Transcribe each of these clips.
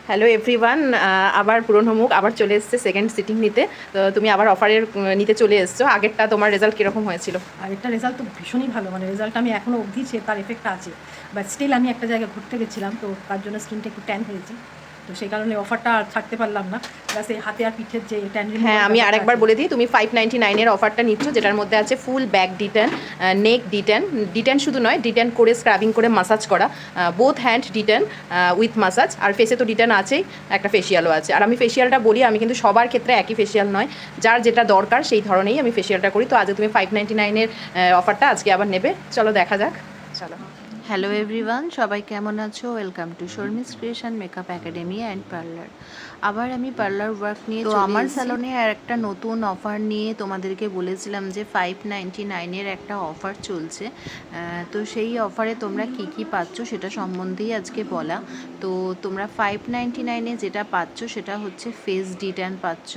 Hello everyone, আবার পুরনো মুখ আবার চলে এসছে সেকেন্ড সিটিং নিতে। তো তুমি আবার অফারের নিতে চলে এসছো। আগেরটা তোমার রেজাল্ট কীরকম হয়েছিল? আর এটা রেজাল্ট তো ভীষণই ভালো, মানে রেজাল্ট আমি এখনও অবধি তার এফেক্ট আছে। বাট স্টিল আমি একটা জায়গায় ঘুরতে গেছিলাম, তো তার জন্য স্কিনটা একটু ট্যান হয়েছে। তো সেই কারণে অফারটা আর ছাড়তে পারলাম না। প্লাস এই হাতে আর পিঠের যে ট্যান হ্যাঁ, রিমুভাল আমি ব্যাপারটা আরেকবার আছে। বলে দিই, তুমি 599-এর অফারটা নিচ্ছ, যেটার মধ্যে আছে full back detan, neck detan, detan শুধু নয়, ডিটেন করে স্ক্রাবিং করে মাসাজ করা, both hand detan with massage, আর ফেসে তো ডিটেন আছেই, একটা ফেসিয়ালও আছে। আর আমি ফেসিয়ালটা বলি, আমি কিন্তু সবার ক্ষেত্রে একই ফেসিয়াল নয়, যার যেটা দরকার সেই ধরনেই আমি ফেসিয়ালটা করি। তো আজ তুমি 599-এর অফারটা আজকে আবার নেবে, চলো দেখা যাক। চলো। হ্যালো এভরিওয়ান, সবাই কেমন আছো? Welcome to Sharmi's creation makeup academy and parlour. আবার আমি পার্লার ওয়ার্ক নিয়ে আমার স্যালনে আর একটা নতুন অফার নিয়ে তোমাদেরকে বলেছিলাম যে 599-এর একটা অফার চলছে। তো সেই অফারে তোমরা কি কি পাচ্ছ সেটা সম্বন্ধেই আজকে বলা। তো তোমরা 599-এ যেটা পাচ্ছ সেটা হচ্ছে ফেস ডিট্যান পাচ্ছ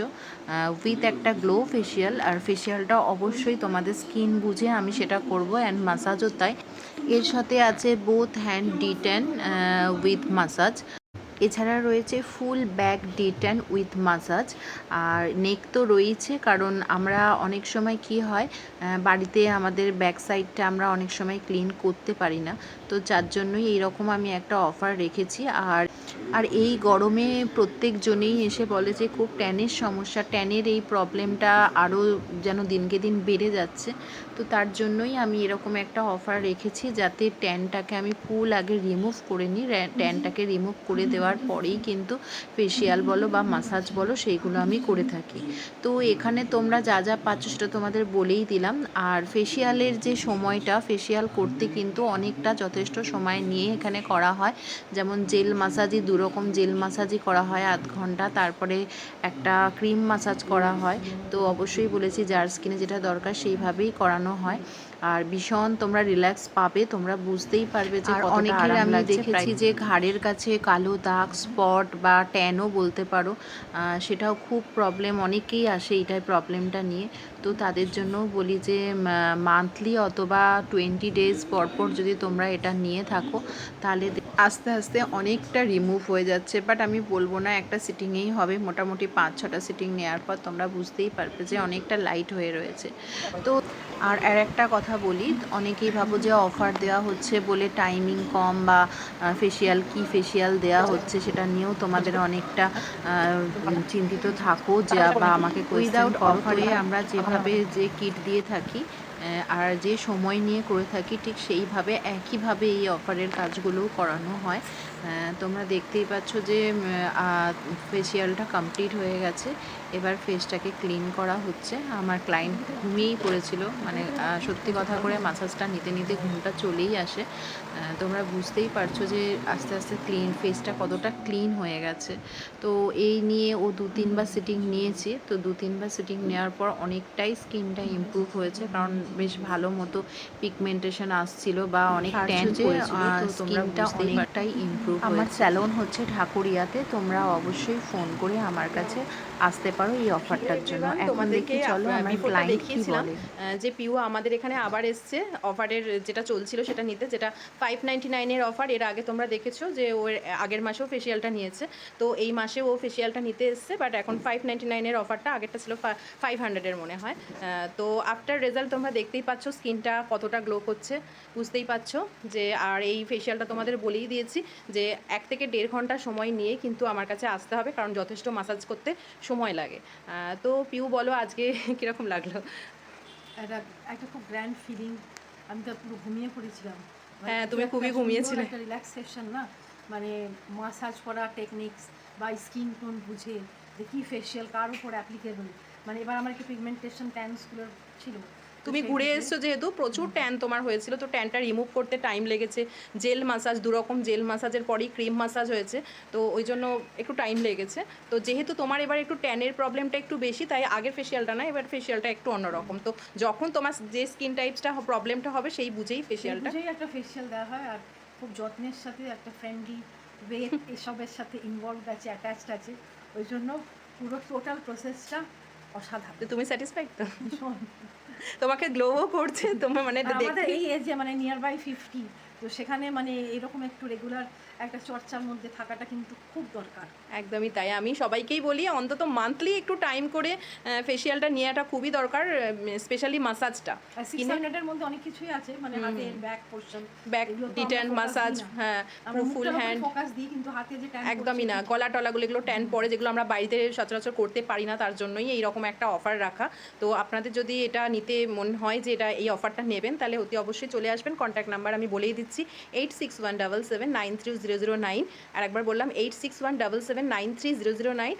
উইথ একটা গ্লো ফেসিয়াল। আর ফেসিয়ালটা অবশ্যই তোমাদের স্কিন বুঝে আমি সেটা করব, অ্যান্ড মাসাজও তাই। এর সাথে আছে both hand detan with massage. এছাড়া রয়েছে full back detan with massage. আর নেক তো রয়েছে, কারণ আমরা অনেক সময় কি হয়, বাড়িতে আমাদের ব্যাক সাইডটা আমরা অনেক সময় ক্লিন করতে পারি না। তো যার জন্যই এইরকম আমি একটা অফার রেখেছি। আর আর এই গরমে প্রত্যেকজনেই এসে বলে যে খুব ট্যানের সমস্যা, ট্যানের এই প্রবলেমটা আরও যেন দিনকে দিন বেড়ে যাচ্ছে। তো তার জন্যই আমি এরকম একটা অফার রেখেছি, যাতে ট্যানটাকে আমি ফুল আগে রিমুভ করে নিই। ট্যানটাকে রিমুভ করে দেওয়ার পরেই কিন্তু ফেসিয়াল বলো বা মাসাজ বলো সেইগুলো আমি করে থাকি। তো এখানে তোমরা যা যা পাচ্ছ সেটা তোমাদের বলেই দিলাম। আর ফেসিয়ালের যে সময়টা, ফেসিয়াল করতে কিন্তু অনেকটা যথেষ্ট সময় নিয়ে এখানে করা হয়। যেমন জেল মাসাজই দুরকম, জেল মাসাজই করা হয় আধ ঘন্টা, তারপরে একটা ক্রিম মাসাজ করা হয়। তো অবশ্যই বলেছি যার স্কিনে যেটা দরকার সেইভাবেই করানো হয়। আর ভীষণ তোমরা রিল্যাক্স পাবে, তোমরা বুঝতেই পারবে যে কতটা আরাম লাগছে। দেখেছি যে ঘাড়ের কাছে কালো দাগ, স্পট বা ট্যানও বলতে পারো, সেটাও খুব প্রবলেম, অনেকেই আসে এইটাই প্রবলেমটা নিয়ে। তো তাদের জন্য বলি যে মান্থলি অথবা 20 ডেজ পর পর যদি তোমরা এটা নিয়ে থাকো, তাহলে আস্তে আস্তে অনেকটা রিমুভ হয়ে যাচ্ছে। বাট আমি বলবো না একটা সিটিংয়েই হবে, মোটামুটি 5-6টা সিটিং নেওয়ার পর তোমরা বুঝতেই পারবে যে অনেকটা লাইট হয়ে রয়েছে। তো আর একটা কথা বলি, অনেকেই ভাবো যে অফার দেওয়া হচ্ছে বলে টাইমিং কম, বা ফেসিয়াল কি ফেসিয়াল দেওয়া হচ্ছে সেটা নিয়েও তোমাদের অনেকটা চিন্তিত থাকো, যে বা আমাকে উইদাউট অফারে আমরা যেভাবে যে কিট দিয়ে থাকি আর যে সময় নিয়ে করে থাকি, ঠিক সেইভাবে একইভাবে এই অফারের কাজগুলোও করানো হয়। তোমরা দেখতেই পাচ্ছ যে ফেসিয়ালটা কমপ্লিট হয়ে গেছে। এবার ফেসটাকে ক্লিন করা হচ্ছে। আমার ক্লায়েন্ট ঘুমিয়েই পড়েছিল, মানে সত্যি কথা করে মাসাজটা নিতে নিতে ঘুমটা চলেই আসে। তোমরা বুঝতেই পারছো যে আস্তে আস্তে ফেসটা কতটা ক্লিন হয়ে গেছে। তো এই নিয়ে ও 2-3বার সিটিং নিয়েছি। তো 2-3বার সিটিং নেওয়ার পর অনেকটাই স্কিনটা ইমপ্রুভ হয়েছে, কারণ বেশ ভালো মতো পিগমেন্টেশন আসছিল বা অনেক ট্যান করেছিল। তো স্কিনটা অনেকটাই ইমপ্রুভ হয়েছে। আমার স্যালন হচ্ছে ঢাকুরিয়াতে, তোমরা অবশ্যই ফোন করে আমার কাছে আসতে পারো এই অফারটার জন্য। এখন তোমাদেরকে দেখি চলো আমার বিফোরটা ক্লায়েন্ট কি দেখিয়েছিলাম বলে। যে পিউ আমাদের এখানে আবার এসছে অফারের যেটা চলছিল সেটা নিতে, যেটা 599-এর অফার। এর আগে তোমরা দেখেছো যে ওর আগের মাসেও ফেসিয়ালটা নিয়েছে, তো এই মাসে ও ফেসিয়ালটা নিতে এসছে। বাট এখন 599-এর অফারটা, আগেরটা ছিল 500-এর মনে হয়। তো আফটার রেজাল্ট তোমরা দেখতেই পাচ্ছ স্কিনটা কতটা গ্লো করছে, বুঝতেই পারছো যে। আর এই ফেসিয়ালটা তোমাদের বলেই দিয়েছি যে 1 থেকে 1.5 ঘন্টা সময় নিয়ে কিন্তু আমার কাছে আসতে হবে, কারণ যথেষ্ট মাসাজ করতে সময় লাগে। তো পিউ বলো আজকে কীরকম লাগলো? একটা একটা খুব গ্র্যান্ড ফিলিং। আমি তো পুরো ঘুমিয়ে পড়েছিলাম। হ্যাঁ, তুমি খুবই ঘুমিয়েছিলে। একটা রিল্যাক্সেশন না, মানে মাসাজ করা টেকনিক্স বা স্কিন টোন বুঝে যে কী ফেসিয়াল কার উপর অ্যাপ্লিকেবল। মানে এবার আমার একটা পিগমেন্টেশন ট্যানসগুলোর ছিল। তুমি ঘুরে এসছো যেহেতু, প্রচুর ট্যান তোমার হয়েছিল, তো ট্যানটা রিমুভ করতে টাইম লেগেছে। জেল মাসাজ, দুরকম জেল মাসাজের পরেই ক্রিম মাসাজ হয়েছে, তো ওই জন্য একটু টাইম লেগেছে। তো যেহেতু তোমার এবার একটু ট্যানের প্রবলেমটা একটু বেশি, তাই আগের ফেসিয়ালটা না, এবার ফেসিয়ালটা একটু অন্যরকম। তো যখন তোমার যে স্কিন টাইপসটা প্রবলেমটা হবে সেই বুঝেই ফেসিয়ালটা, একটা ফেসিয়াল দেওয়া হয়। আর খুব যত্নের সাথে একটা ফ্রেন্ডলি ওয়ে এসবের সাথে ইনভলভ আছে, অ্যাটাচড আছে। ওই জন্য পুরো টোটাল প্রসেসটা অসাধারণ। তো তুমি স্যাটিসফাইড তো? ভীষণ। তোমাকে গ্লোও করছে তোমার, মানে আমাদের দেখতে এই এজে মানে নিয়ার বাই 50, তো সেখানে মানে এরকম একটু রেগুলার একটা চর্চার মধ্যে থাকাটা কিন্তু খুব দরকার। একদমই তাই, আমি সবাইকেই বলি অন্তত মান্থলি একটু টাইম করে ফেসিয়ালটা নেওয়াটা খুবই দরকার, স্পেশালি মাসাজটা আর স্কিনে 600 এর মধ্যে অনেক কিছুই আছে, মানে হাতের back portion, back detain massage, হ্যাঁ ফুল হ্যান্ড, ফোকাস দিই, কিন্তু হাতে যে ট্যান একদমই না, গলা টলাগুলো এগুলো ট্যান পড়ে, যেগুলো আমরা বাড়িতে সচরাচর করতে পারি না, তার জন্যই এইরকম একটা অফার রাখা। তো আপনাদের যদি এটা নিতে মন হয় যে এটা এই অফারটা নেবেন, তাহলে অতি অবশ্যই চলে আসবেন। কন্ট্যাক্ট নাম্বার আমি বলেই দিচ্ছি 8617793009, আর একবার বললাম 8617793009।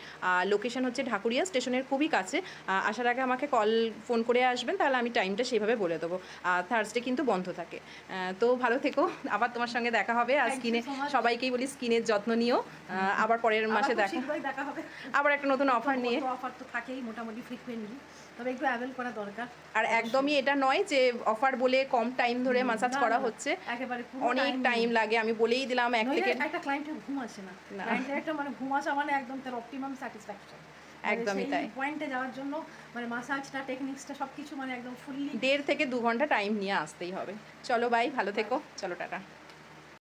লোকেশন হচ্ছে ঢাকুরিয়া স্টেশনের খুবই কাছে। আসার আগে আমাকে ফোন করে আসবেন, তাহলে আমি টাইমটা সেভাবে বলে দেবো। থার্সডে কিন্তু বন্ধ থাকে। তো ভালো থেকো, আবার তোমার সঙ্গে দেখা হবে। আর Thank you স্কিনে so much. সবাইকেই বলি স্কিনের যত্ন নিও। আবার পরের মাসে দেখা হবে। আবার একটা নতুন অফার নিয়ে। অফার তো থাকেই মোটামুটি ফ্রিকুয়েন্টলি, তবে একটু অ্যাভেল করা দরকার। আর একদমই এটা নয় যে অফার বলে কম টাইম ধরে মাসাজ না, করা না, হচ্ছে, একেবারে পুরো অনেক টাইম লাগে। আমি বলেই দিলাম এক থেকে একটা ক্লায়েন্টের ঘুম আসে না, না। ক্লায়েন্টের একটা মানে ঘুম আসা মানে একদম তার অপটিমাম স্যাটিসফ্যাকশন। একদমই তাই। পয়েন্টে যাওয়ার জন্য মানে মাসাজটা, টেকনিক্সটা সবকিছু মানে একদম ফুললি 1.5 থেকে 2 ঘন্টা টাইম নিয়ে আসতেই হবে। চলো বাই, ভালো থেকো, চলো টাটা।